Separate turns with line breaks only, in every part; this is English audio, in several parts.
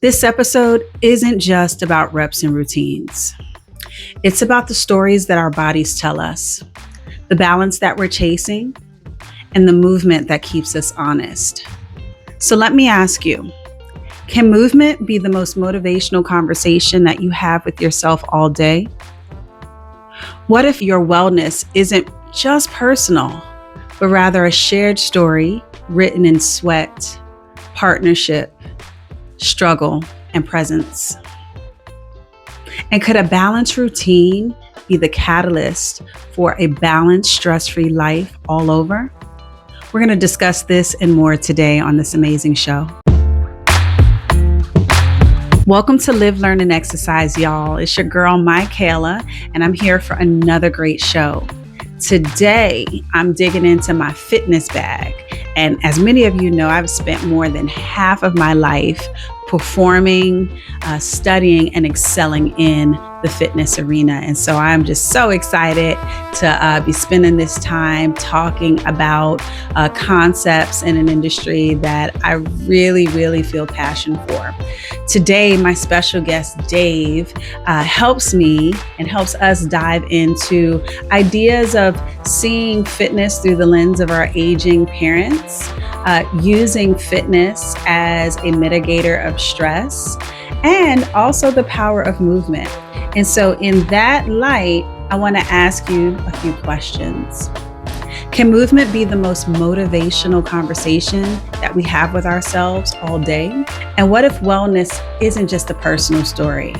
This episode isn't just about reps and routines. It's about the stories that our bodies tell us, the balance that we're chasing, and the movement that keeps us honest. So let me ask you, can movement be the most motivational conversation that you have with yourself all day? What if your wellness isn't just personal, but rather a shared story written in sweat, partnership, struggle, and presence? And could a balanced routine be the catalyst for a balanced, stress-free life all over? We're going to discuss this and more today on this amazing show. Welcome to Live, Learn, and Exercise, y'all. It's your girl, Michaela, and I'm here for another great show. Today, I'm digging into my fitness bag. And as many of you know, I've spent more than half of my life performing, studying, and excelling in the fitness arena. And so I'm just so excited to be spending this time talking about concepts in an industry that I really feel passion for. Today, my special guest, Dave, helps me and helps us dive into ideas of seeing fitness through the lens of our aging parents, using fitness as a mitigator of stress, and also the power of movement. And so in that light, I want to ask you a few questions. Can movement be the most motivational conversation that we have with ourselves all day? And what if wellness isn't just a personal story?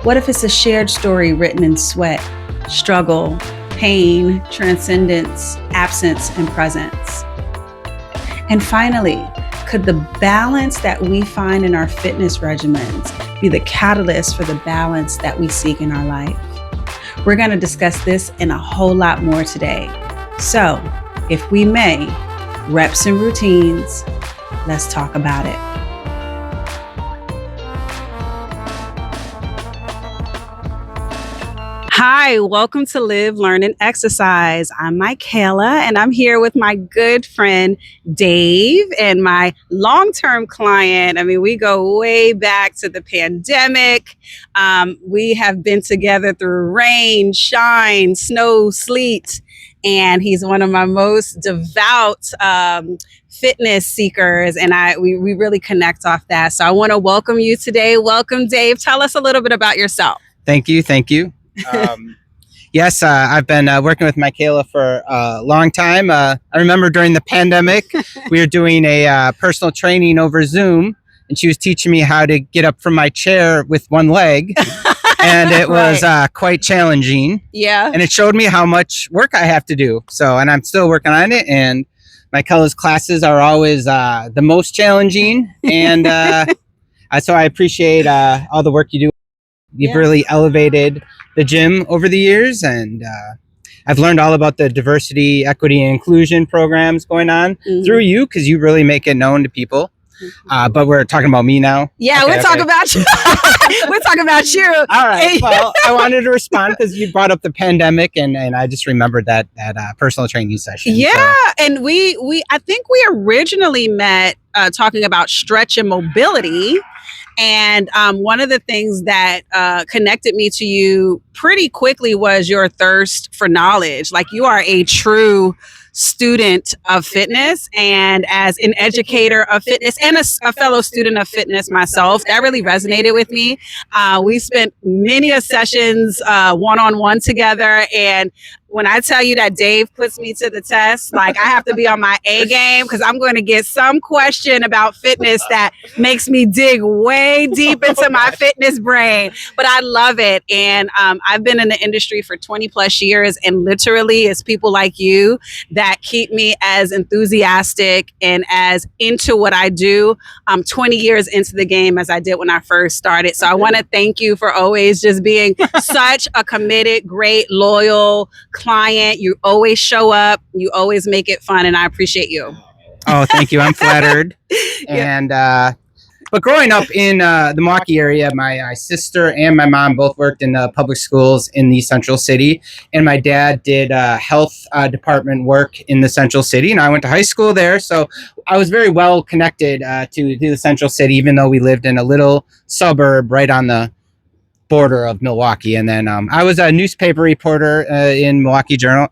What if it's a shared story written in sweat, struggle, pain, transcendence, absence, and presence? And finally, could the balance that we find in our fitness regimens be the catalyst for the balance that we seek in our life? We're going to discuss this and a whole lot more today. So, if we may, reps and routines, let's talk about it. Hi, welcome to Live, Learn, and Exercise. I'm Michaela, and I'm here with my good friend, Dave, and my long-term client. I mean, we go way back to the pandemic. We have been together through rain, shine, snow, sleet, and he's one of my most devout fitness seekers, and we really connect off that. So I want to welcome you today. Welcome, Dave. Tell us a little bit about yourself.
Thank you. Yes, I've been working with Michaela for a long time. I remember during the pandemic, we were doing a personal training over Zoom, and she was teaching me how to get up from my chair with one leg. And it was quite challenging.
Yeah.
And it showed me how much work I have to do. And I'm still working on it. And Michaela's classes are always the most challenging. And so I appreciate all the work you do. You've really elevated the gym over the years, and I've learned all about the diversity, equity, and inclusion programs going on through you, because you really make it known to people. But we're talking about me now.
Yeah, we're talking about you. We're talking about you.
All right. Well, I wanted to respond because you brought up the pandemic, and I just remembered that personal training session.
Yeah, and I think we originally met talking about stretch and mobility. And one of the things that connected me to you pretty quickly was your thirst for knowledge. Like, you are a true student of fitness, and as an educator of fitness and a fellow student of fitness myself, that really resonated with me. We spent many sessions one-on-one together, and when I tell you that Dave puts me to the test, like, I have to be on my A game, because I'm going to get some question about fitness that makes me dig way deep into my fitness brain. But I love it. And I've been in the industry for 20 plus years, and literally it's people like you that keep me as enthusiastic and as into what I do 20 years into the game as I did when I first started. So I want to thank you for always just being such a committed, great, loyal client. You always show up, you always make it fun, and I appreciate you.
Oh, thank you. I'm flattered. And But growing up in the Milwaukee area, my sister and my mom both worked in the public schools in the central city, and my dad did health department work in the central city, and I went to high school there, so I was very well connected to the central city, even though we lived in a little suburb right on the border of Milwaukee. And then I was a newspaper reporter in Milwaukee Journal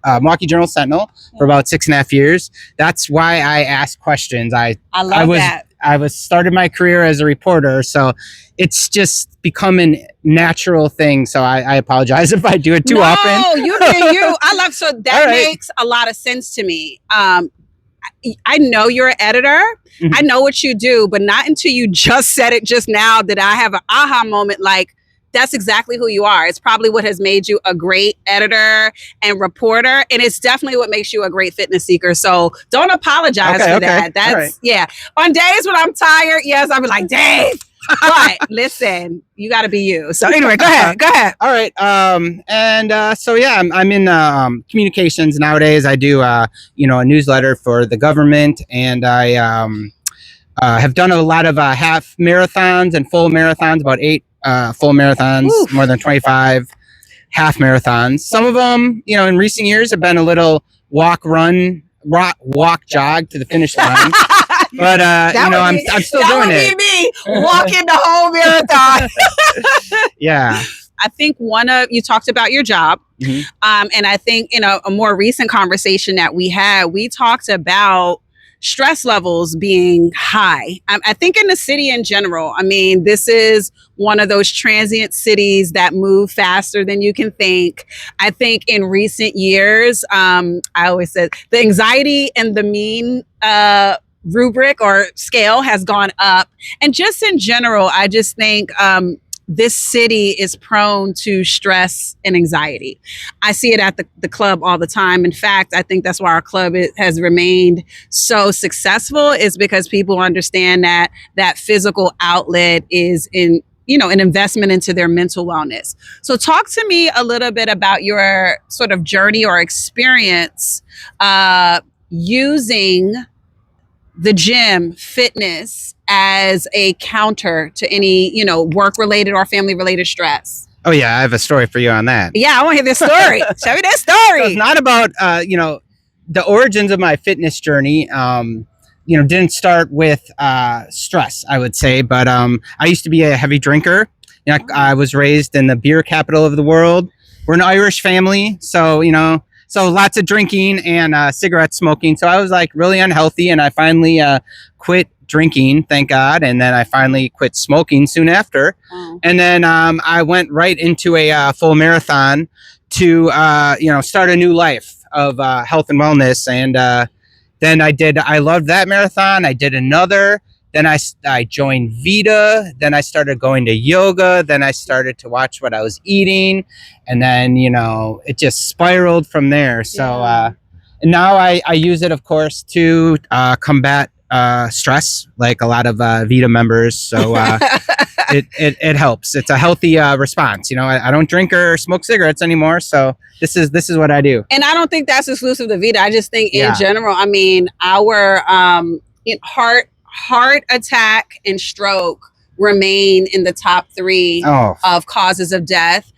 Sentinel for about 6.5 years. That's why I ask questions.
I love that.
I was started my career as a reporter, so it's just become a natural thing. So I apologize if I do it too often.
No, you do you. I love so that makes a lot of sense to me. I know you're an editor. Mm-hmm. I know what you do, but not until you just said it just now did I have an aha moment like, that's exactly who you are. It's probably what has made you a great editor and reporter. And it's definitely what makes you a great fitness seeker. So don't apologize for that. That's yeah. On days when I'm tired, yes, I'll be like, Dave. But listen, you got to be you. So anyway, go ahead.
All right. So yeah, I'm in communications nowadays. I do a newsletter for the government, and I have done a lot of half marathons and full marathons, about 8 full marathons, more than 25 half marathons. Some of them, in recent years have been a little walk, jog to the finish line. But I'm still doing it.
That would be me walking the whole marathon.
Yeah.
I think you talked about your job. Mm-hmm. And I think in a more recent conversation that we had, we talked about stress levels being high. I think in the city in general, I mean, this is one of those transient cities that move faster than you can think. I think in recent years, I always said the anxiety and the mean rubric or scale has gone up. And just in general, I just think this city is prone to stress and anxiety. I see it at the club all the time. In fact, I think that's why our club has remained so successful, is because people understand that physical outlet is an investment into their mental wellness. So talk to me a little bit about your sort of journey or experience using the gym, fitness as a counter to any, work-related or family-related stress.
Oh yeah, I have a story for you on that.
Yeah, I want to hear this story. Show me that story.
So it's not about, the origins of my fitness journey. Didn't start with stress, I would say, but I used to be a heavy drinker. I was raised in the beer capital of the world. We're an Irish family, so lots of drinking and cigarette smoking. So I was like really unhealthy, and I finally quit drinking, thank God. And then I finally quit smoking soon after. Oh. And then I went right into a full marathon to start a new life of health and wellness. And then I loved that marathon. I did another. Then I joined Vita. Then I started going to yoga. Then I started to watch what I was eating. And then, it just spiraled from there. So and now I use it, of course, to combat stress, like a lot of Vita members. So it helps. It's a healthy response. I don't drink or smoke cigarettes anymore. So this is what I do.
And I don't think that's exclusive to Vita. I just think in general, I mean, our heart attack and stroke remain in the top 3 of causes of death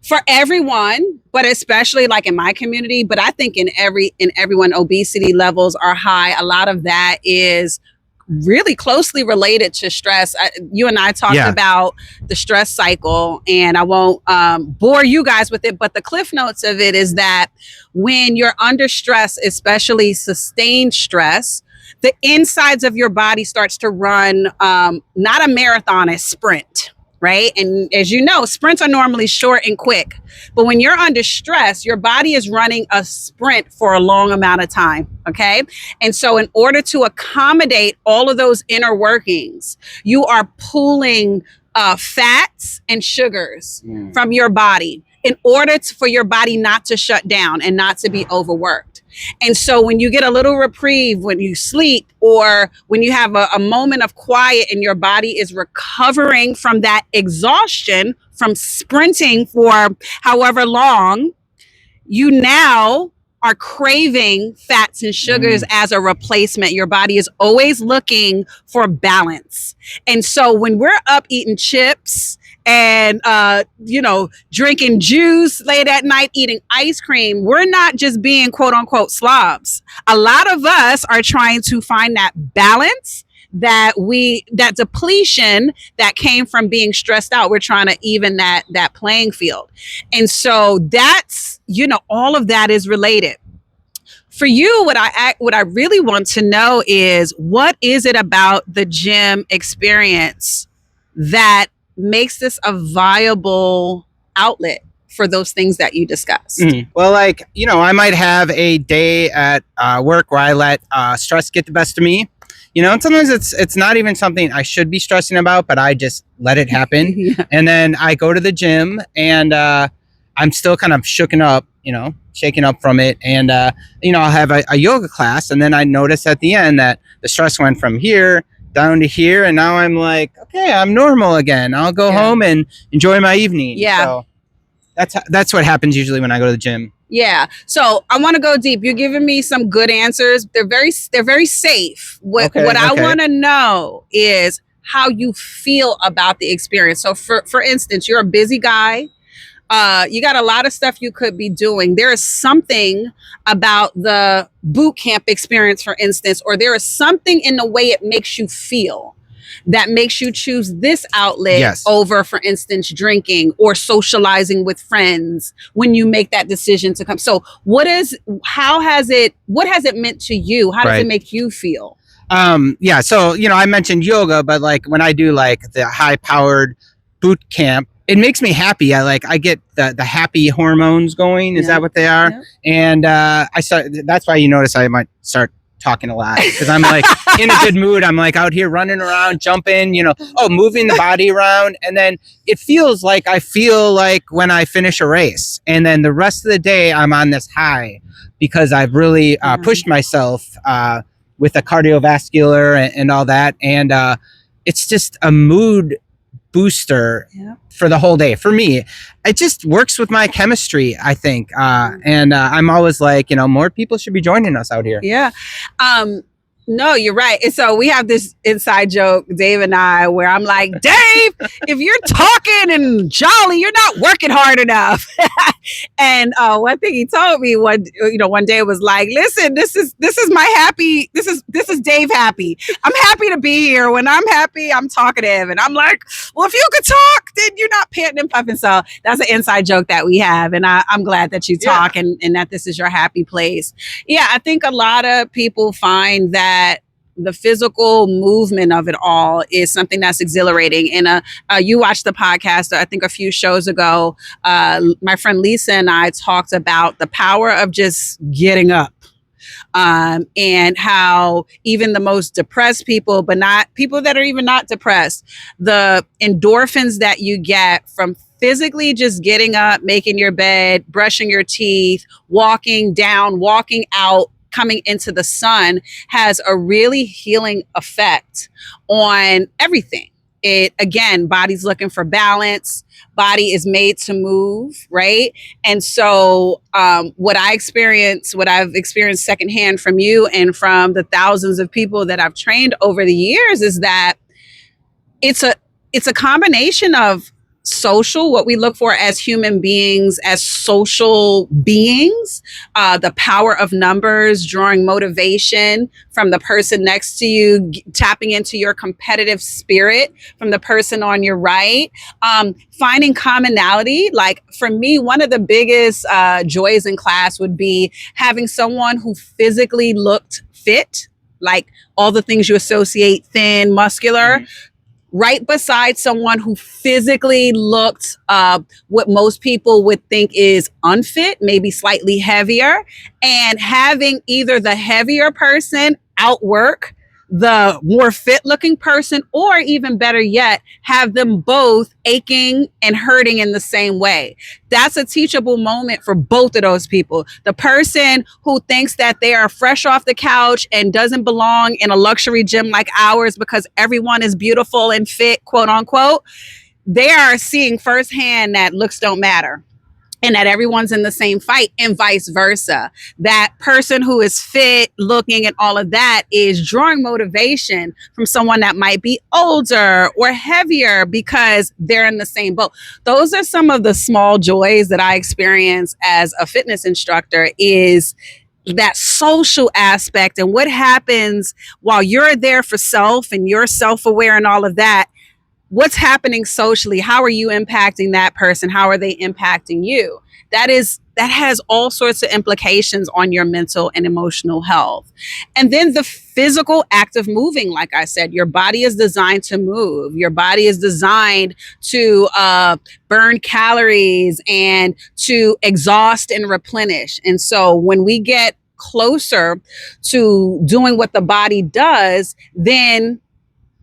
for everyone, but especially like in my community. But I think in everyone, obesity levels are high. A lot of that is really closely related to stress. You and I talked about the stress cycle, and I won't bore you guys with it, but the cliff notes of it is that when you're under stress, especially sustained stress, the insides of your body starts to run not a marathon, a sprint, right? And as you know, sprints are normally short and quick. But when you're under stress, your body is running a sprint for a long amount of time, okay? And so in order to accommodate all of those inner workings, you are pulling fats and sugars from your body in order for your body not to shut down and not to be overworked. And so when you get a little reprieve, when you sleep, or when you have a moment of quiet and your body is recovering from that exhaustion from sprinting for however long, you now are craving fats and sugars as a replacement. Your body is always looking for balance. And so when we're up eating chips and drinking juice late at night, eating ice cream, we're not just being quote unquote slobs. A lot of us are trying to find that balance, that depletion that came from being stressed out. We're trying to even that playing field. And so that's, all of that is related. For you, what I really want to know is, what is it about the gym experience that makes this a viable outlet for those things that you discussed?
Well, I might have a day at work where I let stress get the best of me. And sometimes it's not even something I should be stressing about, but I just let it happen.
Yeah.
And then I go to the gym and I'm still kind of shaken up from it. And, I'll have a yoga class. And then I notice at the end that the stress went from here down to here. And now I'm like, okay, I'm normal again. I'll go home and enjoy my evening.
Yeah.
So that's what happens usually when I go to the gym.
Yeah. So I want to go deep. You're giving me some good answers. They're very safe. What I want to know is how you feel about the experience. So for instance, you're a busy guy. You got a lot of stuff you could be doing. There is something about the boot camp experience, for instance, or there is something in the way it makes you feel that makes you choose this outlet over, for instance, drinking or socializing with friends when you make that decision to come. So what has it meant to you? How does it make you feel?
So, I mentioned yoga, but when I do the high powered boot camp, it makes me happy. I get the happy hormones going. Is that what they are? Yeah. And that's why you notice I might start talking a lot, because I'm in a good mood. I'm out here running around, jumping, moving the body around. And then it feels like I feel like when I finish a race, and then the rest of the day I'm on this high because I've really pushed myself with the cardiovascular and all that. And it's just a mood booster for the whole day. For me, it just works with my chemistry, I think. And I'm always more people should be joining us out here.
Yeah. No, you're right. And so we have this inside joke, Dave and I, where I'm like, Dave, if you're talking and jolly, you're not working hard enough. And one thing he told me one day was like, listen, this is my happy. This is Dave happy. I'm happy to be here. When I'm happy, I'm talkative. And I'm like, well, if you could talk, then you're not panting and puffing. So that's an inside joke that we have. And I'm glad that you talk and that this is your happy place. Yeah, I think a lot of people find that the physical movement of it all is something that's exhilarating. And you watched the podcast, I think a few shows ago, my friend Lisa and I talked about the power of just getting up. And how even the most depressed people, but not people that are even not depressed, the endorphins that you get from physically just getting up, making your bed, brushing your teeth, walking down, walking out, coming into the sun has a really healing effect on everything. It, again, body's looking for balance. Body is made to move, right? And so what I've experienced secondhand from you and from the thousands of people that I've trained over the years is that it's a combination of social, what we look for as human beings, as social beings, the power of numbers, drawing motivation from the person next to you, tapping into your competitive spirit from the person on your right, finding commonality. Like for me, one of the biggest joys in class would be having someone who physically looked fit, like all the things you associate, thin, muscular, right beside someone who physically looked what most people would think is unfit, maybe slightly heavier, and having either the heavier person outwork the more fit looking person, or even better yet, have them both aching and hurting in the same way. That's a teachable moment for both of those people. The person who thinks that they are fresh off the couch and doesn't belong in a luxury gym like ours because everyone is beautiful and fit, quote unquote, they are seeing firsthand that looks don't matter. and that everyone's in the same fight, and vice versa. That person who is fit looking and all of that is drawing motivation from someone that might be older or heavier because they're in the same boat. Those are some of the small joys that I experience as a fitness instructor, is that social aspect and what happens while you're there for self and you're self-aware and all of that. What's happening socially? How are you impacting that person? How are they impacting you? That has all sorts of implications on your mental and emotional health. And then the physical act of moving, like I said, your body is designed to move. Your body is designed to burn calories and to exhaust and replenish. And so when we get closer to doing what the body does, then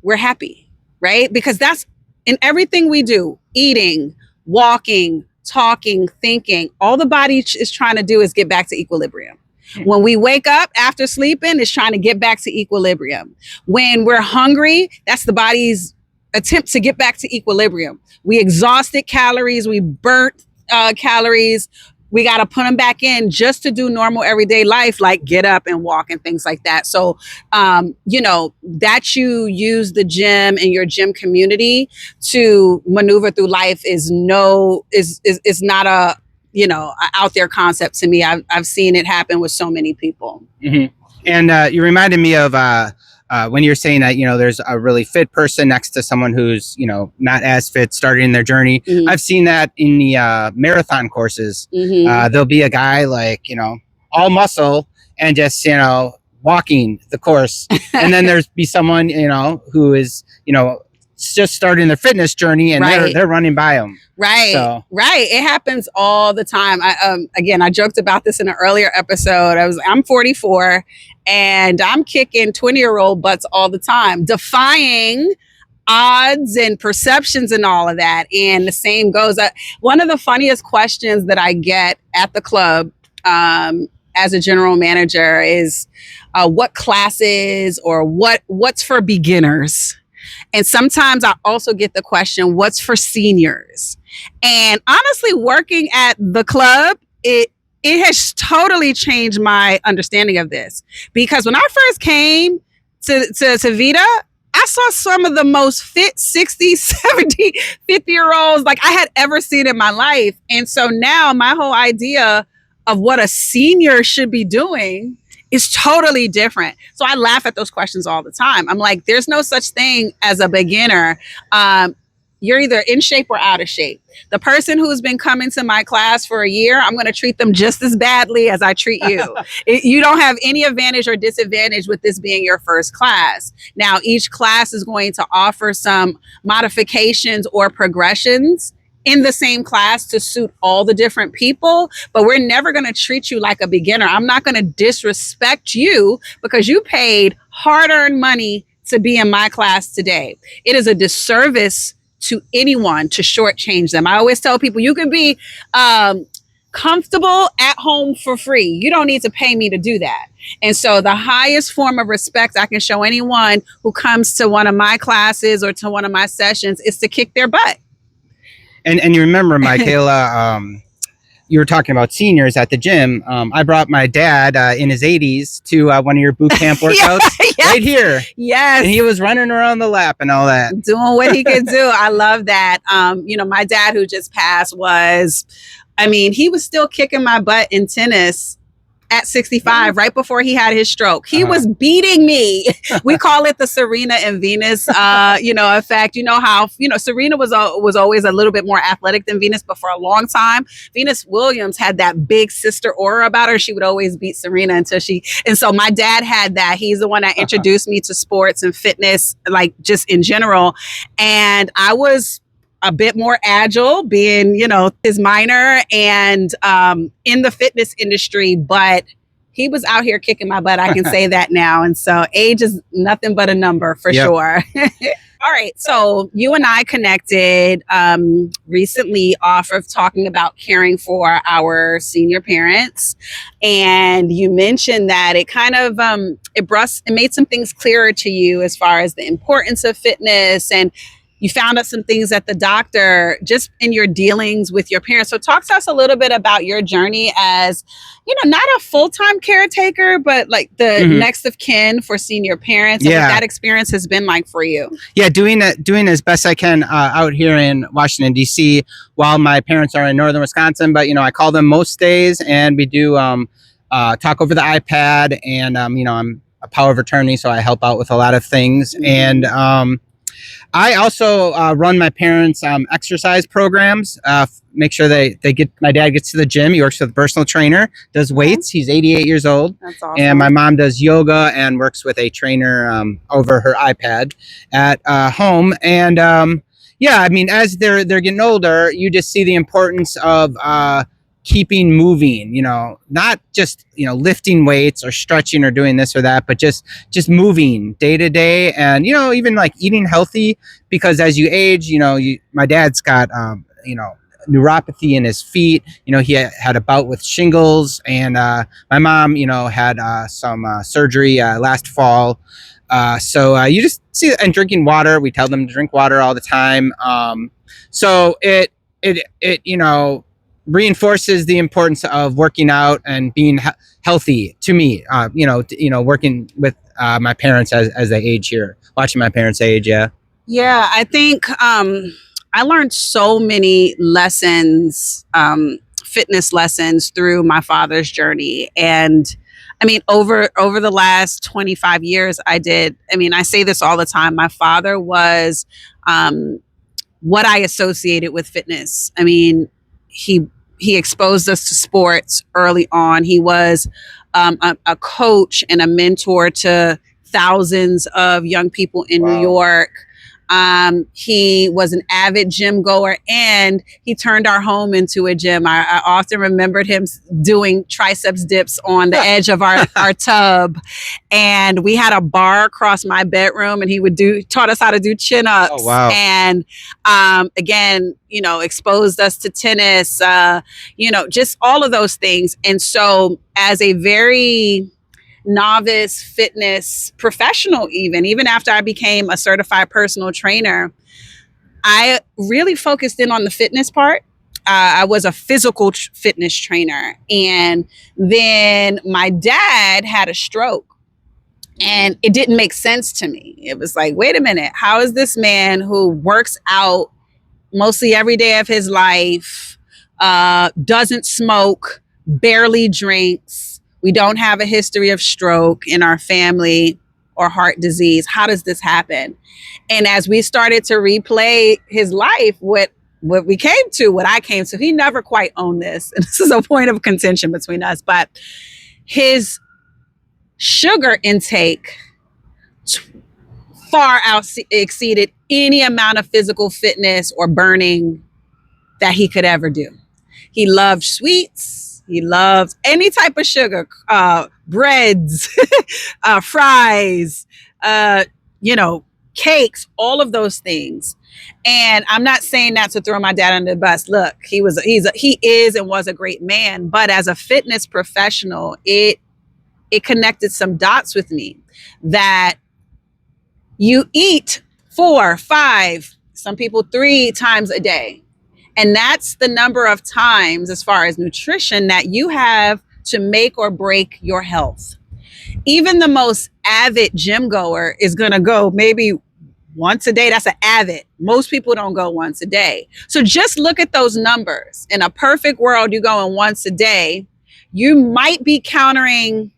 we're happy, right? Because that's in everything we do, eating, walking, talking, thinking, all the body is trying to do is get back to equilibrium. When we wake up after sleeping, it's trying to get back to equilibrium. When we're hungry, that's the body's attempt to get back to equilibrium. We exhausted calories, we burnt calories, we got to put them back in just to do normal everyday life, like get up and walk and things like that. So, that you use the gym and your gym community to maneuver through life is not a, out there concept to me. I've seen it happen with so many people.
Mm-hmm. And you reminded me of when you're saying that, there's a really fit person next to someone who's, not as fit starting their journey. Mm-hmm. I've seen that in the marathon courses. Mm-hmm. There'll be a guy like, all muscle and just, walking the course. And then there's be someone, who is, just starting their fitness journey and right. they're running by them.
Right. So. Right. It happens all the time. I joked about this in an earlier episode. I'm 44 and I'm kicking 20-year-old butts all the time, defying odds and perceptions and all of that. And the same goes. One of the funniest questions that I get at the club as a general manager is what classes or what's for beginners? And sometimes I also get the question, what's for seniors? And honestly, working at the club, it has totally changed my understanding of this. Because when I first came to Vita, I saw some of the most fit 60, 70, 50-year-olds like I had ever seen in my life. And so now my whole idea of what a senior should be doing is totally different. So I laugh at those questions all the time. I'm like, there's no such thing as a beginner. You're either in shape or out of shape. The person who's been coming to my class for a year, I'm going to treat them just as badly as I treat you. You don't have any advantage or disadvantage with this being your first class. Now, each class is going to offer some modifications or progressions in the same class to suit all the different people, but we're never going to treat you like a beginner. I'm not going to disrespect you because you paid hard-earned money to be in my class today. It is a disservice to anyone to shortchange them. I always tell people you can be comfortable at home for free. You don't need to pay me to do that. And so the highest form of respect I can show anyone who comes to one of my classes or to one of my sessions is to kick their butt.
And you remember, Michaela, you were talking about seniors at the gym. I brought my dad in his 80s to one of your boot camp workouts right here.
Yes.
And he was running around the lap and all that.
Doing what he could do. I love that. My dad who just passed he was still kicking my butt in tennis at 65, right before he had his stroke. He was beating me. We call it the Serena and Venus, effect. You know how, Serena was always a little bit more athletic than Venus, but for a long time, Venus Williams had that big sister aura about her. She would always beat Serena and so my dad had that. He's the one that introduced me to sports and fitness, like just in general. And I was a bit more agile, being, his minor and in the fitness industry, but he was out here kicking my butt. I can say that now. And so age is nothing but a number for sure. All right. So you and I connected recently off of talking about caring for our senior parents. And you mentioned that it kind of, it made some things clearer to you as far as the importance of fitness and you found out some things at the doctor just in your dealings with your parents. So talk to us a little bit about your journey as, not a full-time caretaker, but like the next of kin for senior parents, and what that experience has been like for you.
Yeah, doing as best I can out here in Washington, D.C. while my parents are in northern Wisconsin. But, I call them most days, and we do talk over the iPad, and, I'm a power of attorney, so I help out with a lot of things. And I also run my parents' exercise programs. Make sure my dad gets to the gym. He works with a personal trainer, does weights. He's 88 years old.
That's awesome.
And my mom does yoga and works with a trainer over her iPad at home. And as they're getting older, you just see the importance of keeping moving, not just, lifting weights or stretching or doing this or that, but just moving day to day, and, even like eating healthy, because as you age, my dad's got, neuropathy in his feet. He had a bout with shingles, and my mom, had some surgery last fall. So you just see, and drinking water, we tell them to drink water all the time. So it reinforces the importance of working out and being healthy to me, working with my parents as they age here, watching my parents age.
Yeah, I think I learned so many lessons, fitness lessons through my father's journey. And I mean, over the last 25 years, I say this all the time. My father was what I associated with fitness. I mean, he exposed us to sports early on. He was a coach and a mentor to thousands of young people in New York. He was an avid gym goer, and he turned our home into a gym. I often remembered him doing triceps dips on the edge of our tub. And we had a bar across my bedroom, and he taught us how to do chin-ups.
Oh, wow.
And again, exposed us to tennis, just all of those things. And so as a very novice fitness professional, even after I became a certified personal trainer, I really focused in on the fitness part. I was a physical fitness trainer. And then my dad had a stroke, and it didn't make sense to me. It was like, wait a minute, how is this man who works out mostly every day of his life, doesn't smoke, barely drinks, we don't have a history of stroke in our family or heart disease, how does this happen? And as we started to replay his life, what I came to, he never quite owned this. And this is a point of contention between us, but his sugar intake far exceeded any amount of physical fitness or burning that he could ever do. He loved sweets. He loved any type of sugar, breads, fries, cakes, all of those things. And I'm not saying that to throw my dad under the bus. Look, he is and was a great man, but as a fitness professional, it connected some dots with me that you eat 4, 5, some people 3 times a day. And that's the number of times, as far as nutrition, that you have to make or break your health. Even the most avid gym goer is going to go maybe once a day. That's an avid. Most people don't go once a day. So just look at those numbers. In a perfect world, you're going once a day. You might be countering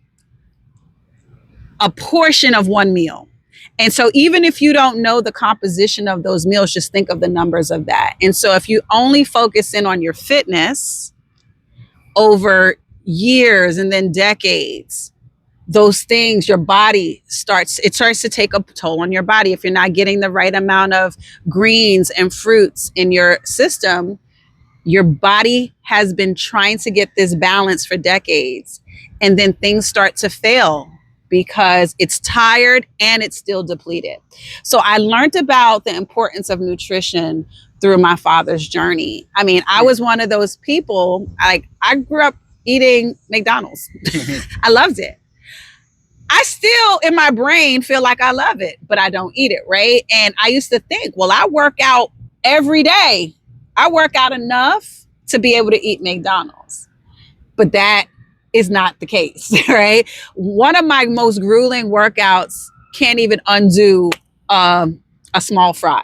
a portion of one meal. And so even if you don't know the composition of those meals, just think of the numbers of that. And so if you only focus in on your fitness over years and then decades, those things, your body starts to take a toll on your body. If you're not getting the right amount of greens and fruits in your system, your body has been trying to get this balance for decades. And then things start to fail because it's tired and it's still depleted. So I learned about the importance of nutrition through my father's journey. I mean, I was one of those people, I grew up eating McDonald's. I loved it. I still in my brain feel like I love it, but I don't eat it, right? And I used to think, well, I work out every day. I work out enough to be able to eat McDonald's. But that is not the case, right? One of my most grueling workouts can't even undo a small fry,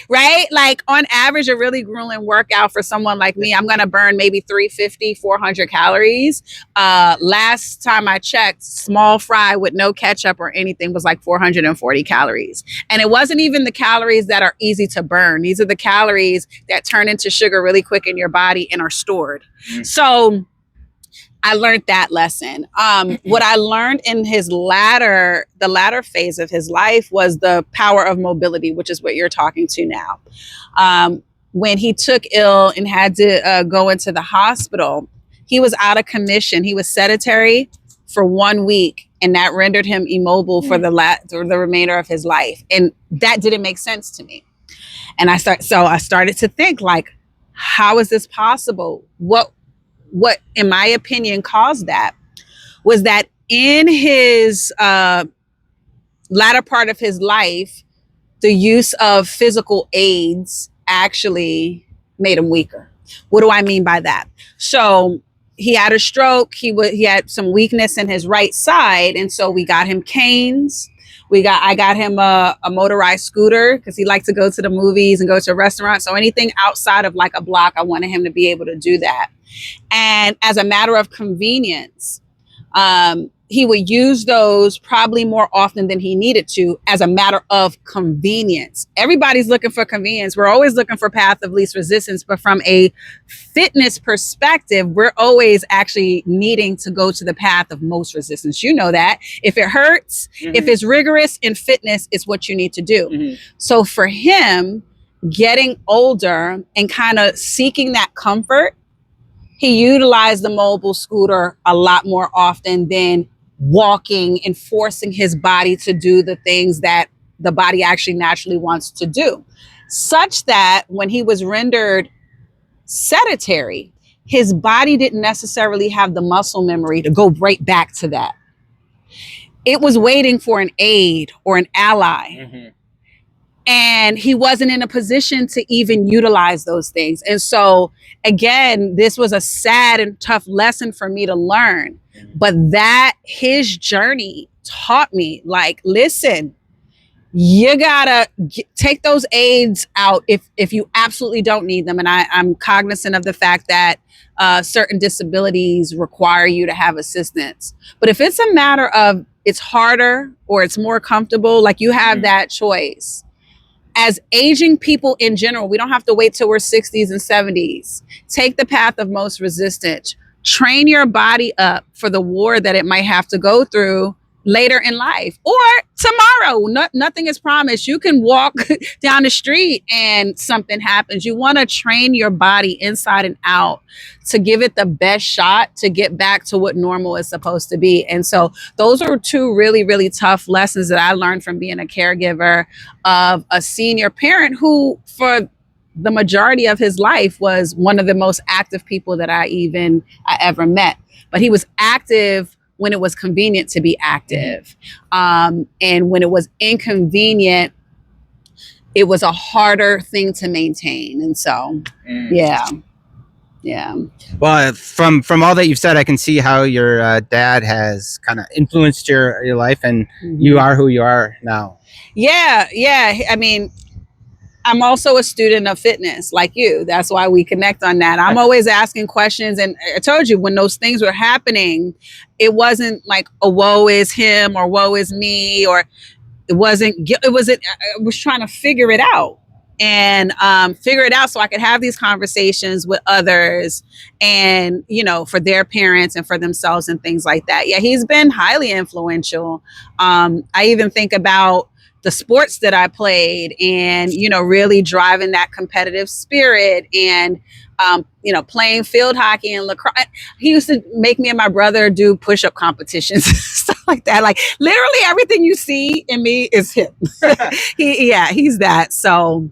right? Like on average, a really grueling workout for someone like me, I'm going to burn maybe 350, 400 calories. Last time I checked, small fry with no ketchup or anything was like 440 calories. And it wasn't even the calories that are easy to burn. These are the calories that turn into sugar really quick in your body and are stored. So I learned that lesson. What I learned in the latter phase of his life was the power of mobility, which is what you're talking to now. When he took ill and had to go into the hospital, he was out of commission. He was sedentary for 1 week, and that rendered him immobile for the remainder of his life. And that didn't make sense to me. And I started to think, like, how is this possible? What, in my opinion, caused that was that in his latter part of his life, the use of physical aids actually made him weaker. What do I mean by that? So he had a stroke. He had some weakness in his right side, and so we got him canes. I got him a motorized scooter because he liked to go to the movies and go to restaurants. So anything outside of like a block, I wanted him to be able to do that. And as a matter of convenience, he would use those probably more often than he needed to as a matter of convenience. Everybody's looking for convenience. We're always looking for path of least resistance. But from a fitness perspective, we're always actually needing to go to the path of most resistance. You know that. If it hurts, if it's rigorous in fitness, it's what you need to do. So for him, getting older and kind of seeking that comfort, he utilized the mobile scooter a lot more often than walking and forcing his body to do the things that the body actually naturally wants to do. Such that when he was rendered sedentary, his body didn't necessarily have the muscle memory to go right back to that. It was waiting for an aid or an ally. And he wasn't in a position to even utilize those things. And so, again, this was a sad and tough lesson for me to learn. But that his journey taught me, like, listen, you gotta take those aids out if you absolutely don't need them. And I'm cognizant of the fact that certain disabilities require you to have assistance. But if it's a matter of it's harder or it's more comfortable, like you have that choice. As aging people in general, we don't have to wait till we're 60s and 70s. Take the path of most resistance. Train your body up for the war that it might have to go through later in life or tomorrow. Nothing is promised. You can walk down the street and something happens. You want to train your body inside and out to give it the best shot to get back to what normal is supposed to be. And so those are two really, really tough lessons that I learned from being a caregiver of a senior parent who, for the majority of his life, was one of the most active people that I ever met. But he was active when it was convenient to be active. And when it was inconvenient, it was a harder thing to maintain. And so, yeah.
Well, from all that you've said, I can see how your dad has kind of influenced your life, and you are who you are now.
Yeah. I mean, I'm also a student of fitness like you. That's why we connect on that. I'm always asking questions. And I told you, when those things were happening, it wasn't like a woe is him or woe is me, or I was trying to figure it out and figure it out so I could have these conversations with others and, for their parents and for themselves and things like that. Yeah, he's been highly influential. I even think about the sports that I played and, really driving that competitive spirit and, playing field hockey and lacrosse. He used to make me and my brother do push-up competitions, stuff like that. Like literally everything you see in me is him. He's that. So,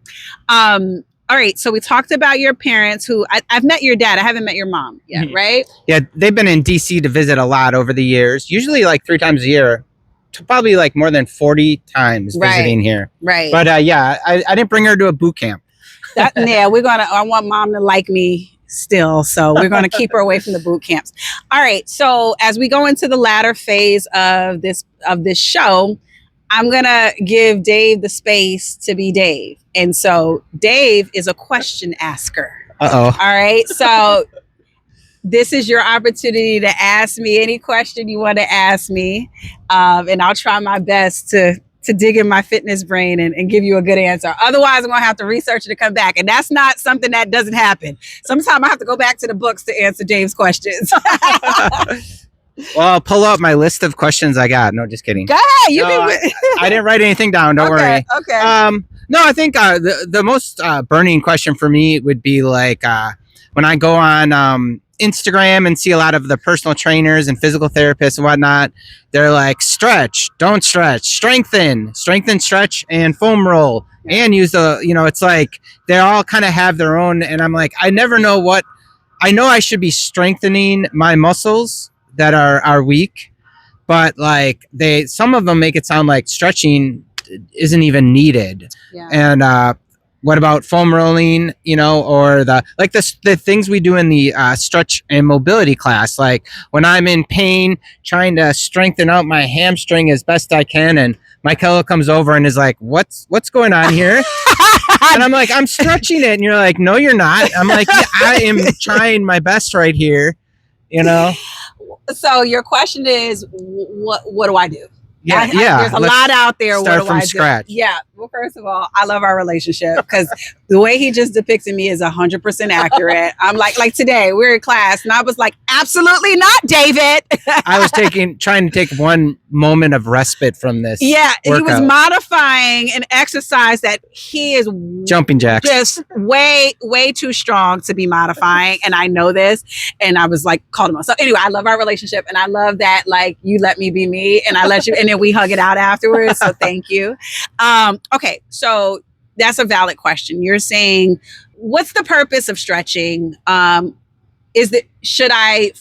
All right. So we talked about your parents who I've met your dad. I haven't met your mom yet, right?
Yeah, they've been in DC to visit a lot over the years, usually like 3 times a year, probably like more than 40 times visiting here.
Right.
But yeah, I didn't bring her to a boot camp.
Yeah, I want mom to like me still. So we're going to keep her away from the boot camps. All right. So as we go into the latter phase of this show, I'm going to give Dave the space to be Dave. And so Dave is a question asker.
Uh-oh.
All right. So this is your opportunity to ask me any question you want to ask me. And I'll try my best to dig in my fitness brain and give you a good answer. Otherwise, I'm going to have to research it and come back. And that's not something that doesn't happen. Sometimes I have to go back to the books to answer Dave's questions.
Well, I'll pull up my list of questions I got. No, just kidding.
Go ahead.
I didn't write anything down. Don't worry.
Okay.
No, I think the most burning question for me would be like when I go on Instagram and see a lot of the personal trainers and physical therapists and whatnot, they're like, stretch, don't stretch, strengthen, stretch, and foam roll, and use it's like they all kind of have their own. And I'm like, I never know what, I know I should be strengthening my muscles that are weak, but like some of them make it sound like stretching isn't even needed.
Yeah.
And what about foam rolling, or the things we do in the stretch and mobility class, like when I'm in pain trying to strengthen out my hamstring as best I can, and Michaela comes over and is like, what's going on here? And I'm like, I'm stretching it. And you're like, no, you're not. I'm like, yeah, I am trying my best right here,
So your question is, what do I do?
Yeah,
there's a lot out there.
Start
what do
from
I
scratch.
do? Yeah. Well, first of all, I love our relationship because the way he just depicted me is 100% accurate. I'm like today we're in class and I was like, absolutely not, David.
I was trying to take one moment of respite from this.
Yeah,
workout.
He was modifying an exercise that he is
jumping jacks,
just way too strong to be modifying, and I know this. And I was like, called him out. So anyway, I love our relationship, and I love that like you let me be me, and I let you, and then we hug it out afterwards. So thank you. Okay, so that's a valid question. You're saying, what's the purpose of stretching? Should I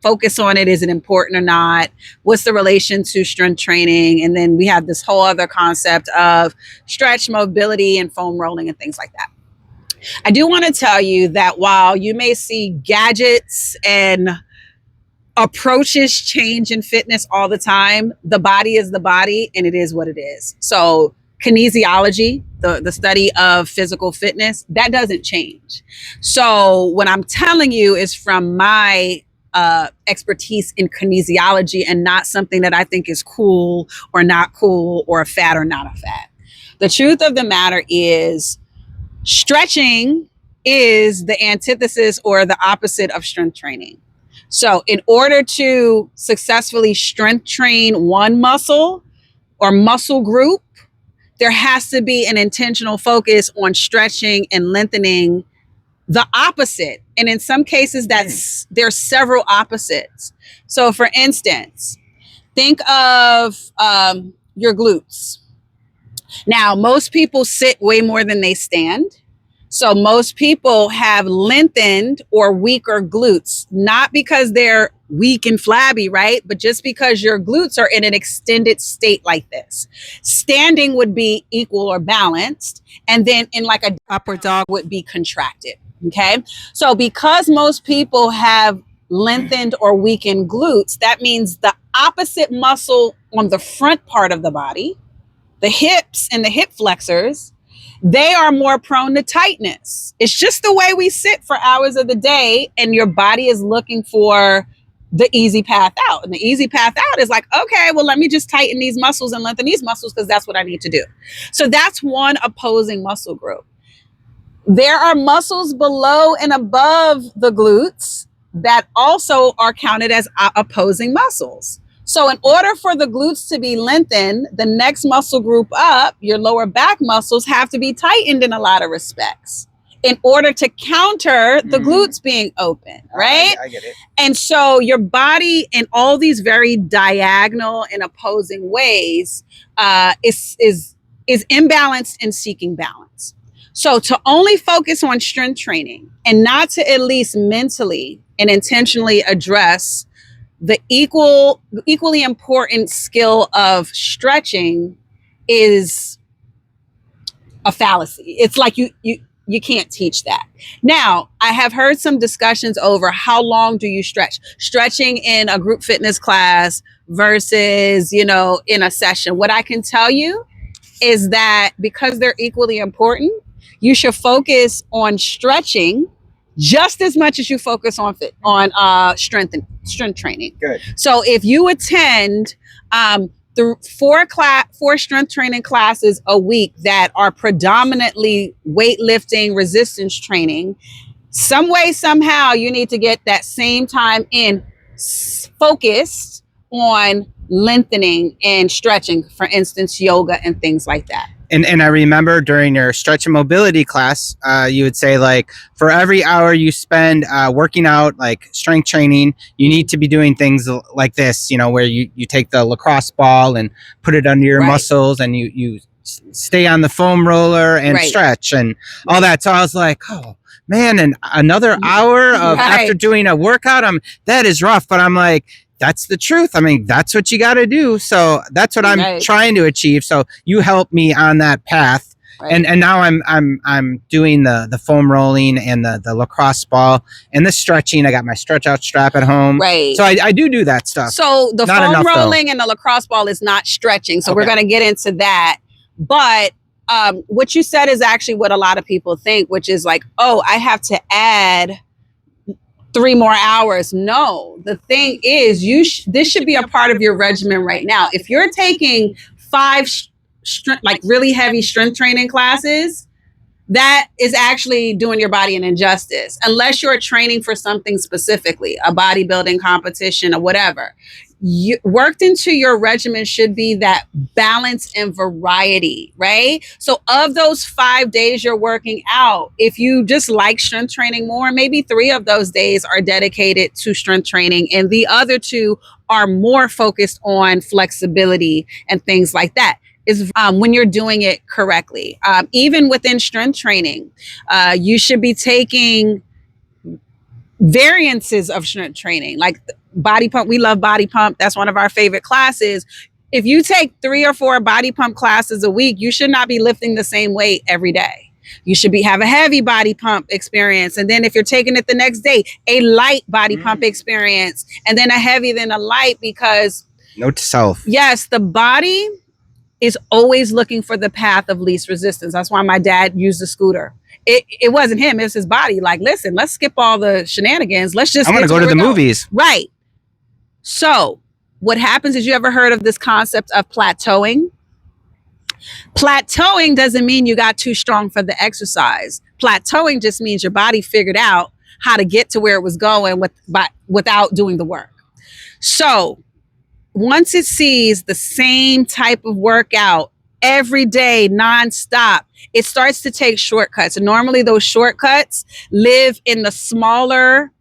focus on it? Is it important or not? What's the relation to strength training? And then we have this whole other concept of stretch, mobility, and foam rolling and things like that. I do want to tell you that while you may see gadgets and approaches change in fitness all the time, the body is the body and it is what it is. So kinesiology, the study of physical fitness, that doesn't change. So what I'm telling you is from my expertise in kinesiology and not something that I think is cool or not cool or a fad or not a fad. The truth of the matter is stretching is the antithesis or the opposite of strength training. So in order to successfully strength train one muscle or muscle group, there has to be an intentional focus on stretching and lengthening the opposite. And in some cases, there's several opposites. So for instance, think of your glutes. Now, most people sit way more than they stand. So most people have lengthened or weaker glutes, not because they're weak and flabby, right? But just because your glutes are in an extended state like this. Standing would be equal or balanced. And then in like a upward dog would be contracted. Okay. So because most people have lengthened or weakened glutes, that means the opposite muscle on the front part of the body, the hips and the hip flexors, they are more prone to tightness. It's just the way we sit for hours of the day, and your body is looking for the easy path out. And the easy path out is like, okay, well, let me just tighten these muscles and lengthen these muscles because that's what I need to do. So that's one opposing muscle group. There are muscles below and above the glutes that also are counted as opposing muscles. So in order for the glutes to be lengthened, the next muscle group up, your lower back muscles, have to be tightened in a lot of respects in order to counter the glutes being open, right?
I get it.
And so your body in all these very diagonal and opposing ways is imbalanced and seeking balance. So to only focus on strength training and not to at least mentally and intentionally address the equally important skill of stretching is a fallacy. It's like you can't teach that. Now, I have heard some discussions over how long do you stretch? Stretching in a group fitness class versus, in a session. What I can tell you is that because they're equally important, you should focus on stretching just as much as you focus on strength training.
Good.
So if you attend the four strength training classes a week that are predominantly weightlifting, resistance training, some way, somehow, you need to get that same time in focused on lengthening and stretching, for instance, yoga and things like that.
And I remember during your stretch and mobility class, you would say, like, for every hour you spend working out, like strength training, you need to be doing things like this, where you take the lacrosse ball and put it under your muscles, and you stay on the foam roller and stretch and all that. So I was like, oh man, and another hour of after doing a workout, that is rough. But I'm like, that's the truth. I mean, that's what you got to do. So that's what I'm trying to achieve. So you helped me on that path. And now I'm doing the foam rolling and the lacrosse ball and the stretching. I got my stretch out strap at home. So I do that stuff.
So the foam rolling and the lacrosse ball is not stretching. So we're going to get into that. But what you said is actually what a lot of people think, which is like, oh, I have to add 3 more hours. No, the thing is, this should be a part of your regimen right now. If you're taking 5 like really heavy strength training classes, that is actually doing your body an injustice, unless you're training for something specifically, a bodybuilding competition or whatever. Worked into your regimen should be that balance and variety, right? So of those 5 days you're working out, if you just like strength training more, maybe 3 of those days are dedicated to strength training and the other 2 are more focused on flexibility and things like that. Is when you're doing it correctly. Even within strength training, you should be taking variances of strength training, like body pump. We love body pump. That's one of our favorite classes. If you take 3 or 4 body pump classes a week, you should not be lifting the same weight every day. You should have a heavy body pump experience. And then if you're taking it the next day, a light body pump experience, and then a heavy, then a light, because
note to self.
Yes, the body is always looking for the path of least resistance. That's why my dad used a scooter. It wasn't him, it was his body. Like, listen, let's skip all the shenanigans. Let's just
I'm going to go to the movies.
Right. So what happens is, you ever heard of this concept of plateauing? Plateauing doesn't mean you got too strong for the exercise. Plateauing just means your body figured out how to get to where it was going without doing the work. So once it sees the same type of workout every day, nonstop, it starts to take shortcuts. And normally those shortcuts live in the smaller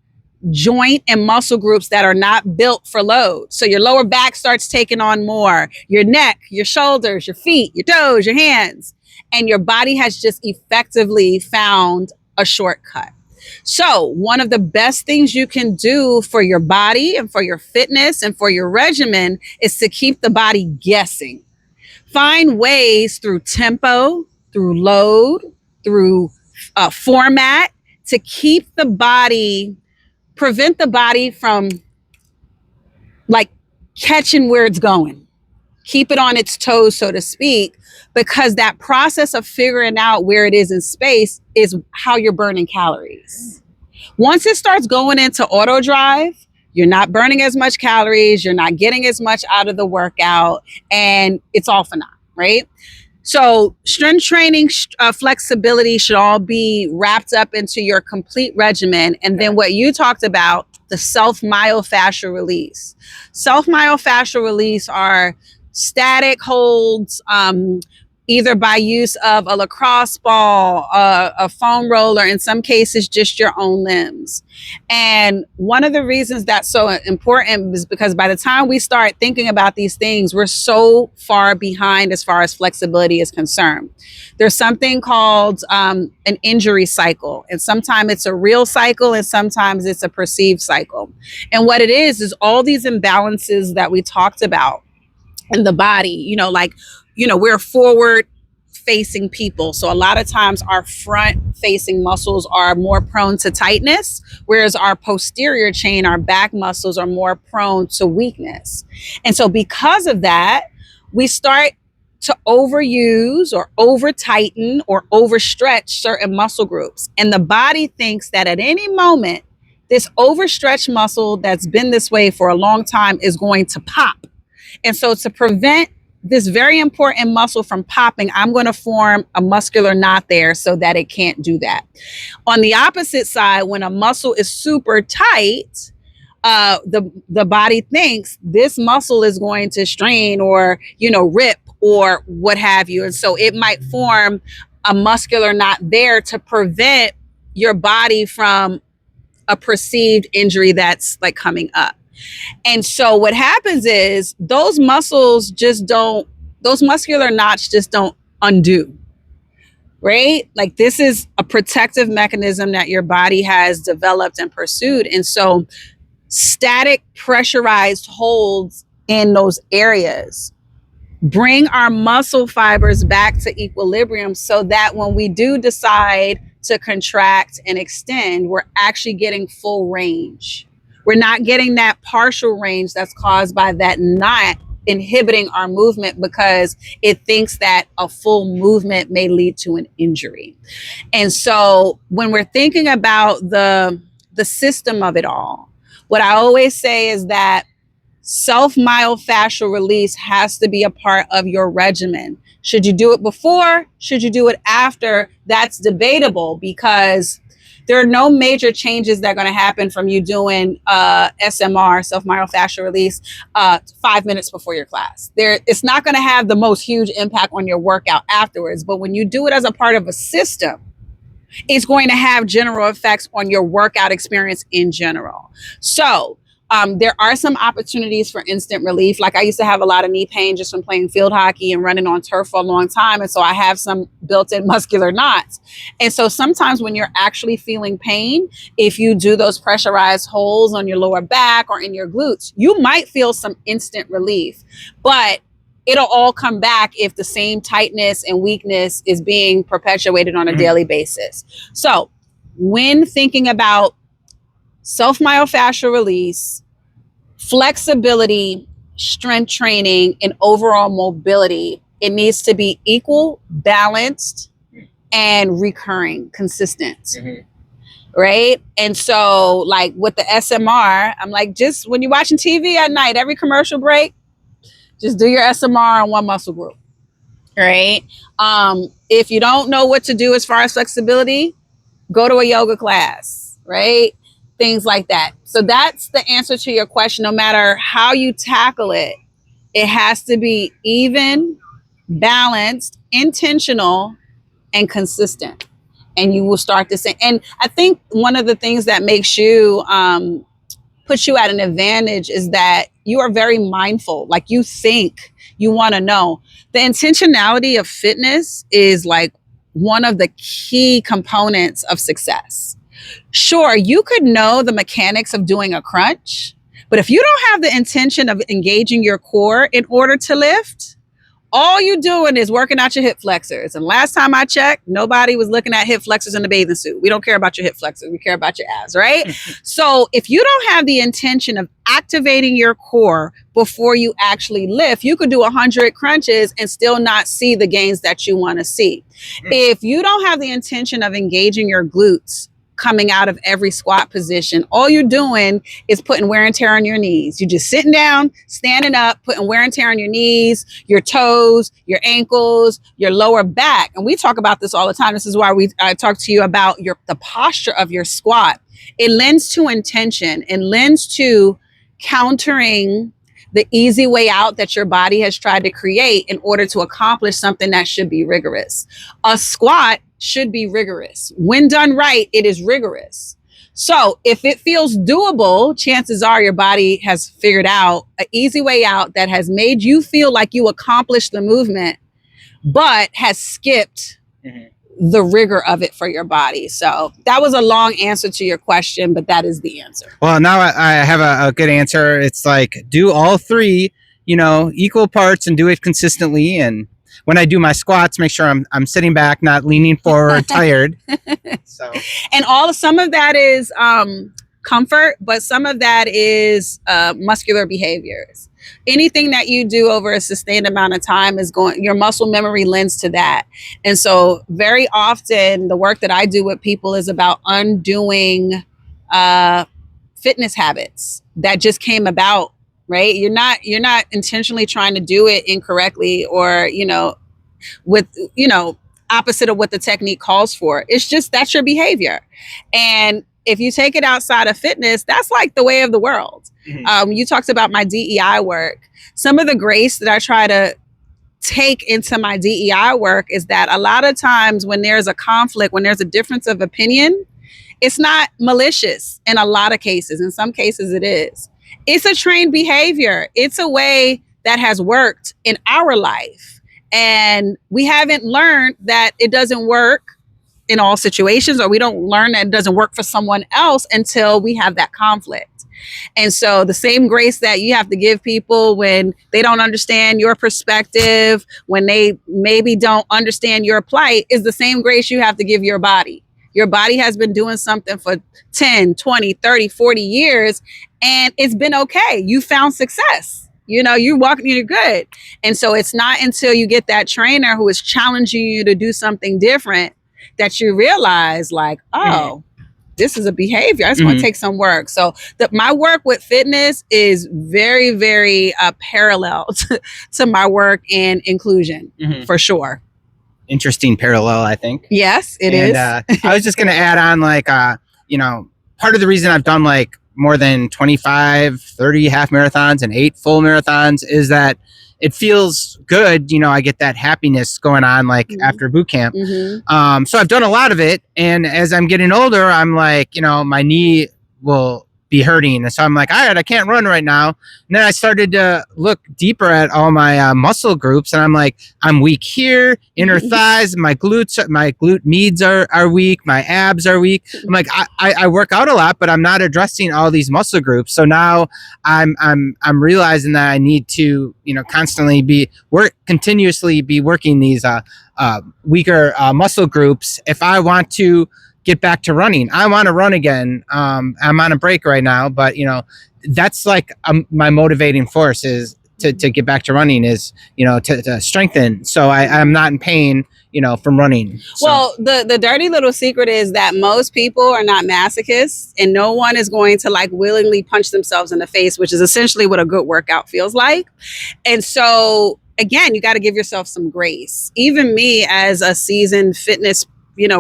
joint and muscle groups that are not built for load. So your lower back starts taking on more, your neck, your shoulders, your feet, your toes, your hands, and your body has just effectively found a shortcut. So one of the best things you can do for your body and for your fitness and for your regimen is to keep the body guessing. Find ways through tempo, through load, through format to keep the body, prevent the body from like catching where it's going. Keep it on its toes, so to speak, because that process of figuring out where it is in space is how you're burning calories. Once it starts going into auto drive, you're not burning as much calories, you're not getting as much out of the workout, and it's all for naught, right? So strength training, flexibility should all be wrapped up into your complete regimen. And then what you talked about, the self-myofascial release. Self-myofascial release are static holds, either by use of a lacrosse ball, a foam roller, in some cases, just your own limbs. And one of the reasons that's so important is because by the time we start thinking about these things, we're so far behind as far as flexibility is concerned. There's something called an injury cycle, and sometimes it's a real cycle and sometimes it's a perceived cycle. And what it is all these imbalances that we talked about in the body, we're forward facing people. So a lot of times our front facing muscles are more prone to tightness, whereas our posterior chain, our back muscles are more prone to weakness. And so because of that, we start to overuse or over tighten or overstretch certain muscle groups. And the body thinks that at any moment, this overstretched muscle that's been this way for a long time is going to pop. And so to prevent this very important muscle from popping, I'm going to form a muscular knot there so that it can't do that. On the opposite side, when a muscle is super tight, the body thinks this muscle is going to strain or, rip or what have you. And so it might form a muscular knot there to prevent your body from a perceived injury that's like coming up. And so what happens is those muscular knots just don't undo, right? Like this is a protective mechanism that your body has developed and pursued. And so static pressurized holds in those areas bring our muscle fibers back to equilibrium so that when we do decide to contract and extend, we're actually getting full range. We're not getting that partial range that's caused by that knot inhibiting our movement because it thinks that a full movement may lead to an injury. And so when we're thinking about the system of it all, what I always say is that self-myofascial release has to be a part of your regimen. Should you do it before? Should you do it after? That's debatable because there are no major changes that are going to happen from you doing SMR, self-myofascial release, 5 minutes before your class. It's not going to have the most huge impact on your workout afterwards, but when you do it as a part of a system, it's going to have general effects on your workout experience in general. So there are some opportunities for instant relief. Like I used to have a lot of knee pain just from playing field hockey and running on turf for a long time. And so I have some built-in muscular knots. And so sometimes when you're actually feeling pain, if you do those pressurized holds on your lower back or in your glutes, you might feel some instant relief. But it'll all come back if the same tightness and weakness is being perpetuated on a daily basis. So when thinking about self-myofascial release, flexibility, strength training, and overall mobility, it needs to be equal, balanced, and recurring, consistent. Mm-hmm. Right? And so like with the SMR, I'm like, just when you're watching TV at night, every commercial break, just do your SMR on one muscle group. Right? If you don't know what to do as far as flexibility, go to a yoga class, right? Things like that. So that's the answer to your question. No matter how you tackle it, it has to be even, balanced, intentional, and consistent. And you will start to say, and I think one of the things that makes you, puts you at an advantage is that you are very mindful. Like you think, you want to know. The intentionality of fitness is like one of the key components of success. Sure, you could know the mechanics of doing a crunch, but if you don't have the intention of engaging your core in order to lift, all you doing is working out your hip flexors. And last time I checked, nobody was looking at hip flexors in the bathing suit. We don't care about your hip flexors. We care about your abs, right? So if you don't have the intention of activating your core before you actually lift, you could do 100 crunches and still not see the gains that you want to see. If you don't have the intention of engaging your glutes coming out of every squat position, all you're doing is putting wear and tear on your knees. You're just sitting down, standing up, putting wear and tear on your knees, your toes, your ankles, your lower back. And we talk about this all the time. This is why I talk to you about the posture of your squat. It lends to intention and lends to countering the easy way out that your body has tried to create in order to accomplish something that should be rigorous. A squat should be rigorous. When done right, it is rigorous. So if it feels doable, chances are your body has figured out an easy way out that has made you feel like you accomplished the movement, but has skipped the rigor of it for your body. So that was a long answer to your question, but that is the answer.
Well, now I have a good answer. It's like, do all three, equal parts and do it consistently. And when I do my squats, make sure I'm sitting back, not leaning forward, tired. So,
and some of that is comfort, but some of that is muscular behaviors. Anything that you do over a sustained amount of time your muscle memory lends to that. And so very often the work that I do with people is about undoing fitness habits that just came about, right? You're not intentionally trying to do it incorrectly or, with, opposite of what the technique calls for. It's just that's your behavior. And if you take it outside of fitness, that's like the way of the world. You talked about my DEI work. Some of the grace that I try to take into my DEI work is that a lot of times when there's a conflict, when there's a difference of opinion, it's not malicious in a lot of cases. In some cases it is. It's a trained behavior. It's a way that has worked in our life. And we haven't learned that it doesn't work in all situations, or we don't learn that it doesn't work for someone else until we have that conflict. And so the same grace that you have to give people when they don't understand your perspective, when they maybe don't understand your plight, is the same grace you have to give your body. Your body has been doing something for 10, 20, 30, 40 years, and it's been okay. You found success. You're walking, you're good. And so it's not until you get that trainer who is challenging you to do something different that you realize like, this is a behavior. It's going to take some work. So my work with fitness is very, very parallel to my work in inclusion, for sure.
Interesting parallel, I think.
Yes, it is.
I was just going to add on, like, part of the reason I've done like more than 25, 30 half marathons and 8 full marathons is that it feels good. I get that happiness going on like after boot camp. So I've done a lot of it. And as I'm getting older, I'm like, my knee will be hurting. And so I'm like, all right, I can't run right now. And then I started to look deeper at all my muscle groups. And I'm like, I'm weak here, inner thighs, my glute meads are weak. My abs are weak. I'm like, I work out a lot, but I'm not addressing all these muscle groups. So now I'm realizing that I need to, constantly continuously be working these weaker muscle groups if I want to get back to running. I want to run again. I'm on a break right now, but that's like my motivating force is to get back to running is, to strengthen. So I'm not in pain, from running. So.
Well, the dirty little secret is that most people are not masochists, and no one is going to like willingly punch themselves in the face, which is essentially what a good workout feels like. And so again, you got to give yourself some grace. Even me as a seasoned fitness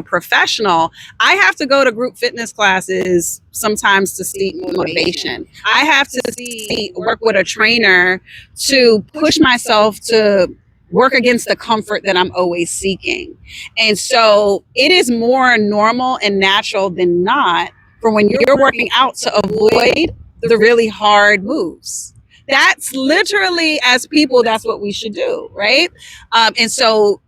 professional, I have to go to group fitness classes sometimes to seek motivation. I have to work with a trainer to push myself to work against the comfort that I'm always seeking. And so it is more normal and natural than not for when you're working out to avoid the really hard moves. That's literally, as people, that's what we should do, right? And so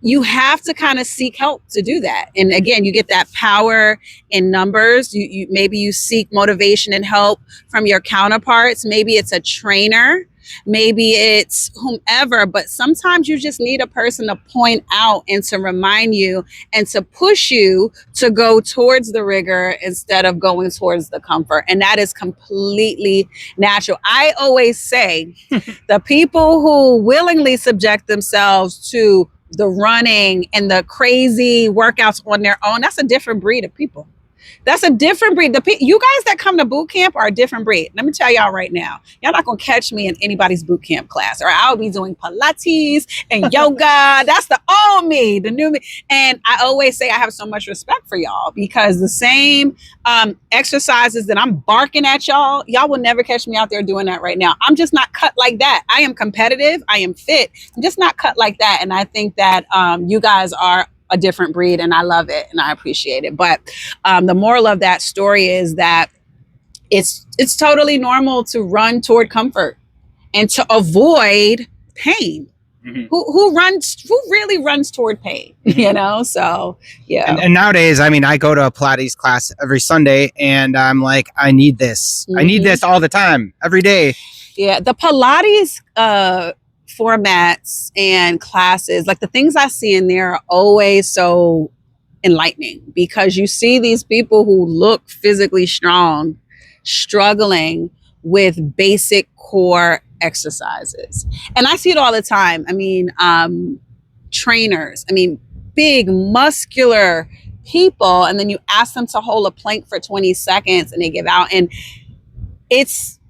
you have to kind of seek help to do that. And again, you get that power in numbers. You maybe you seek motivation and help from your counterparts. Maybe it's a trainer, maybe it's whomever, but sometimes you just need a person to point out and to remind you and to push you to go towards the rigor instead of going towards the comfort. And that is completely natural. I always say the people who willingly subject themselves to the running and the crazy workouts on their own, that's a different breed of people. That's a different breed. You guys that come to boot camp are a different breed. Let me tell y'all right now. Y'all not gonna catch me in anybody's boot camp class, or I'll be doing Pilates and yoga. That's the old me, the new me. And I always say I have so much respect for y'all, because the same exercises that I'm barking at y'all will never catch me out there doing that right now. I'm just not cut like that. I am competitive. I am fit. I'm just not cut like that. And I think that you guys are a different breed, and I love it and I appreciate it. But the moral of that story is that it's totally normal to run toward comfort and to avoid pain. Mm-hmm. Who really runs toward pain? Mm-hmm. You know, so yeah.
And nowadays, I mean, I go to a Pilates class every Sunday, and I'm like, I need this. Mm-hmm. I need this all the time, every day.
Yeah, the Pilates formats and classes, like the things I see in there are always so enlightening, because you see these people who look physically strong struggling with basic core exercises. And I see it all the time. I mean, trainers, big muscular people, and then you ask them to hold a plank for 20 seconds and they give out. And it's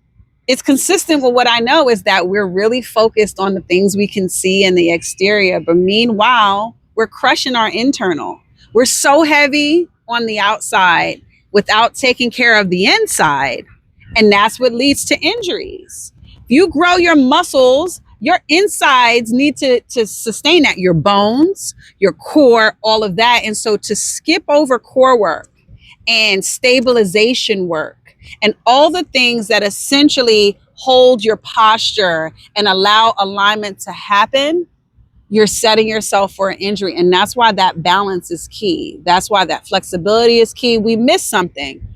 consistent with what I know, is that we're really focused on the things we can see in the exterior. But meanwhile, we're crushing our internal. We're so heavy on the outside without taking care of the inside. And that's what leads to injuries. If you grow your muscles, your insides need to sustain that, your bones, your core, all of that. And so to skip over core work and stabilization work and all the things that essentially hold your posture and allow alignment to happen, you're setting yourself for an injury. And that's why that balance is key. That's why that flexibility is key. We miss something.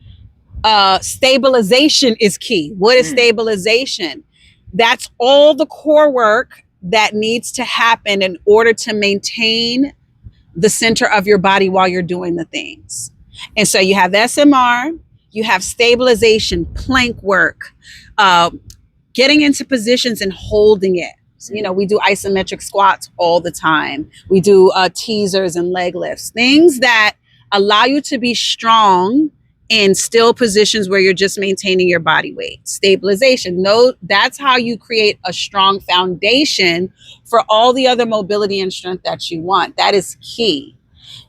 Stabilization is key. What is stabilization? That's all the core work that needs to happen in order to maintain the center of your body while you're doing the things. And so you have SMR, you have stabilization, plank work, getting into positions and holding it. So, you know, we do isometric squats all the time. We do teasers and leg lifts, things that allow you to be strong in still positions where you're just maintaining your body weight. Stabilization. No, that's how you create a strong foundation for all the other mobility and strength that you want. That is key.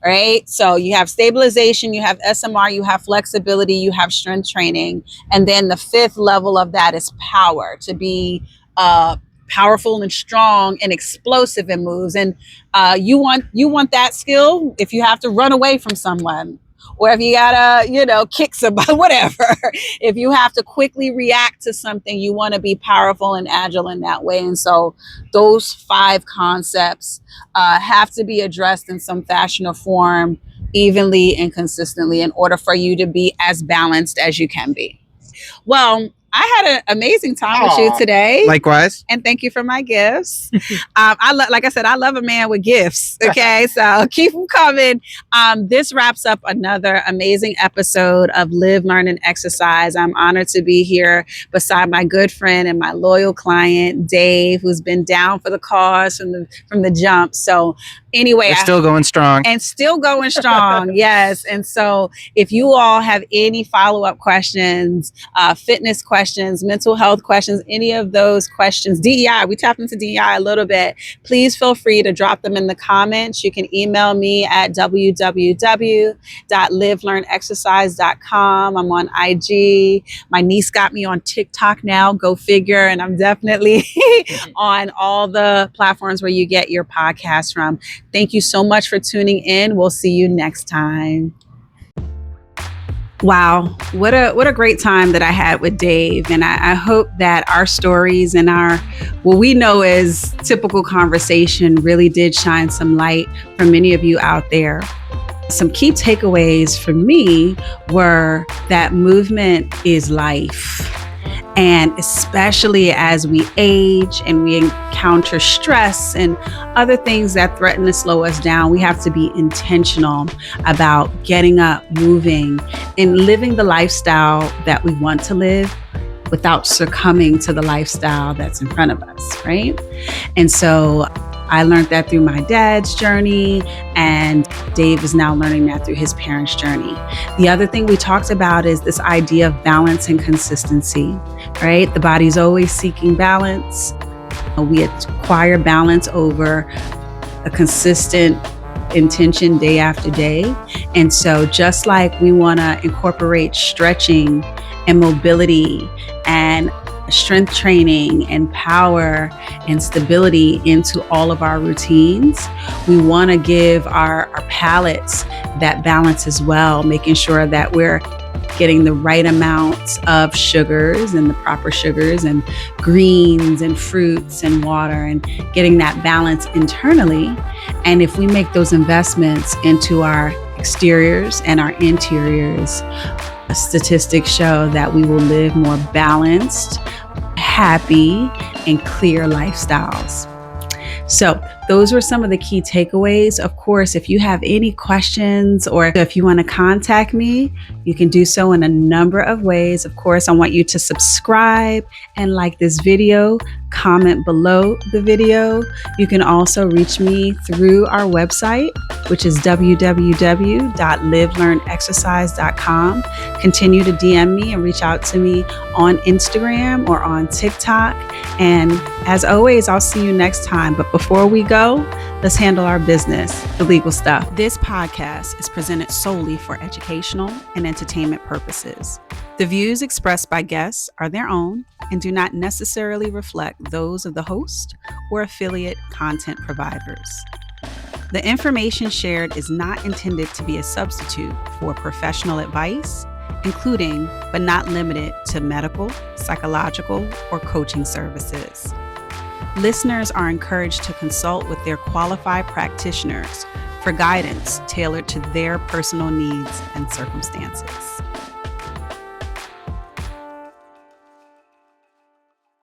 Right? So you have stabilization, you have SMR, you have flexibility, you have strength training. And then the fifth level of that is power, to be powerful and strong and explosive in moves. And you want that skill if you have to run away from someone, or if you gotta, kick somebody, whatever. If you have to quickly react to something, you want to be powerful and agile in that way. And so those 5 concepts have to be addressed in some fashion or form, evenly and consistently, in order for you to be as balanced as you can be. Well, I had an amazing time with you today.
Likewise.
And thank you for my gifts. Like I said, I love a man with gifts. Okay, so keep them coming. This wraps up another amazing episode of Live, Learn, and Exercise. I'm honored to be here beside my good friend and my loyal client, Dave, who's been down for the cause from the jump. So anyway,
we're still going strong.
And still going strong, yes. And so if you all have any follow-up questions, fitness questions, mental health questions, any of those questions, DEI, we tapped into DEI a little bit, please feel free to drop them in the comments. You can email me at www.livelearnexercise.com. I'm on IG. My niece got me on TikTok now, go figure. And I'm definitely on all the platforms where you get your podcast from. Thank you so much for tuning in. We'll see you next time. Wow, what a great time that I had with Dave. And I hope that our stories and what we know as typical conversation really did shine some light for many of you out there. Some key takeaways for me were that movement is life. And especially as we age and we encounter stress and other things that threaten to slow us down, we have to be intentional about getting up, moving, and living the lifestyle that we want to live without succumbing to the lifestyle that's in front of us, right? And so I learned that through my dad's journey, and Dave is now learning that through his parents' journey. The other thing we talked about is this idea of balance and consistency, right? The body's always seeking balance. We acquire balance over a consistent intention day after day. And so just like we want to incorporate stretching and mobility and strength training and power and stability into all of our routines, we want to give our palates that balance as well, making sure that we're getting the right amounts of sugars and the proper sugars and greens and fruits and water, and getting that balance internally. And if we make those investments into our exteriors and our interiors, statistics show that we will live more balanced, happy, and clear lifestyles. So those were some of the key takeaways. Of course, if you have any questions or if you want to contact me, you can do so in a number of ways. Of course, I want you to subscribe and like this video, comment below the video. You can also reach me through our website, which is www.livelearnexercise.com. Continue to DM me and reach out to me on Instagram or on TikTok. And as always, I'll see you next time. But before we go, let's handle our business, the legal stuff. This podcast is presented solely for educational and entertainment purposes. The views expressed by guests are their own and do not necessarily reflect those of the host or affiliate content providers. The information shared is not intended to be a substitute for professional advice, including but not limited to medical, psychological, or coaching services. Listeners are encouraged to consult with their qualified practitioners for guidance tailored to their personal needs and circumstances.